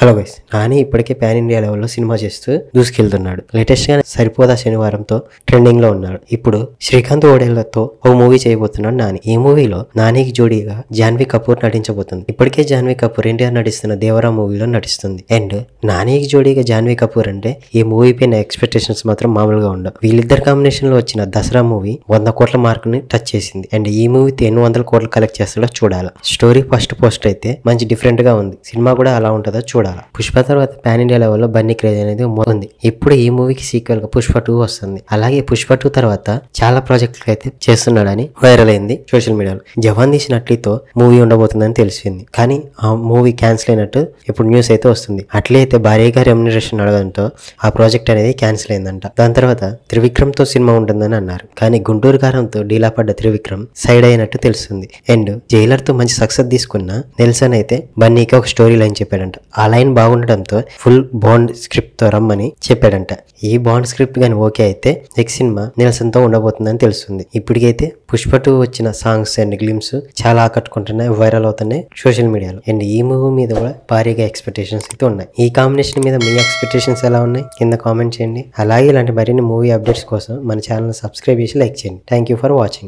Hello guys, Nani ఇప్పటికే pan India లెవెల్లో cinema చేస్తూ దూసుకెళ్తున్నాడు. లేటెస్ట్ గా సరిపోదా శనివారంతో ట్రెండింగ్ లో ఉన్నాడు. ఇప్పుడు శ్రీకాంత్ ఓడేళ్లతో ఓ మూవీ చేయబోతున్నాడు నాని. ఈ మూవీలో నానికి జోడీగా జాన్వీ కపూర్ నటించబోతుంది. ఇప్పటికే జాన్వీ కపూర్ ఎన్టీఆర్ నటిస్తున్న దేవరా మూవీలో నటిస్తుంది. అండ్ నానికి జోడీగా జాన్వీ కపూర్ అంటే ఈ మూవీ పైన ఎక్స్పెక్టేషన్స్ మాత్రం మామూలుగా ఉండవు. వీళ్ళిద్దరు కాంబినేషన్ లో వచ్చిన దసరా మూవీ 100 కోట్ల మార్క్ ని టచ్ చేసింది. అండ్ ఈ మూవీ ఎన్ని వందల కోట్లు కలెక్ట్ చేస్తాడో చూడాలి. స్టోరీ ఫస్ట్ పోస్ట్ అయితే మంచి డిఫరెంట్ గా ఉంది. సినిమా కూడా అలా ఉంటుందో చూడాలి. పుష్ప తర్వాత పాన్ ఇండియా లెవెల్లో బన్నీ క్రేజ్ అనేది ఉంది. ఇప్పుడు ఈ మూవీకి సీక్వెల్ గా పుష్ప 2 వస్తుంది. అలాగే పుష్ప 2 తర్వాత చాలా ప్రాజెక్టులు అయితే చేస్తున్నాడని వైరల్ అయింది సోషల్ మీడియాలో. జవాన్ తీసిన అట్లీతో మూవీ ఉండబోతుందని తెలిసింది. కానీ ఆ మూవీ క్యాన్సిల్ అయినట్టు ఇప్పుడు న్యూస్ అయితే వస్తుంది. అట్లీ అయితే భారీగా రెమ్యునరేషన్ అడగడంతో ఆ ప్రాజెక్ట్ అనేది క్యాన్సిల్ అయిందంట. దాని తర్వాత త్రివిక్రమ్ తో సినిమా ఉంటుందని అన్నారు. కానీ గుంటూరు కారంతో డీలా పడ్డ త్రివిక్రమ్ సైడ్ అయినట్టు తెలుస్తుంది. అండ్ జైలర్ తో మంచి సక్సెస్ తీసుకున్న నెల్సన్ అయితే బన్నీకి ఒక స్టోరీ లైన్ చెప్పాడంట. ఆ లైన్ బాగుండటంతో ఫుల్ బాండ్ స్క్రిప్ట్ తో రమ్మని చెప్పాడంట. ఈ బాండ్ స్క్రిప్ట్ గాని ఓకే అయితే నెక్స్ట్ సినిమా నెల్సన్ తో ఉండబోతుందని తెలుస్తుంది. ఇప్పటికైతే పుష్ప 2 వచ్చిన సాంగ్స్ అండ్ గ్లిమ్స్ చాలా ఆకట్టుకుంటున్నాయి, వైరల్ అవుతున్నాయి సోషల్ మీడియాలో. అండ్ ఈ మూవీ మీద కూడా భారీగా ఎక్స్పెక్టేషన్స్ అయితే ఉన్నాయి. ఈ కాంబినేషన్ మీద మీ ఎక్స్పెక్టేషన్స్ ఎలా ఉన్నాయి కింద కామెంట్ చేయండి. అలాగే ఇలాంటి మరిన్ని మూవీ అప్డేట్స్ కోసం మన ఛానల్ సబ్స్క్రైబ్ చేసి లైక్ చేయండి. Thank you for watching.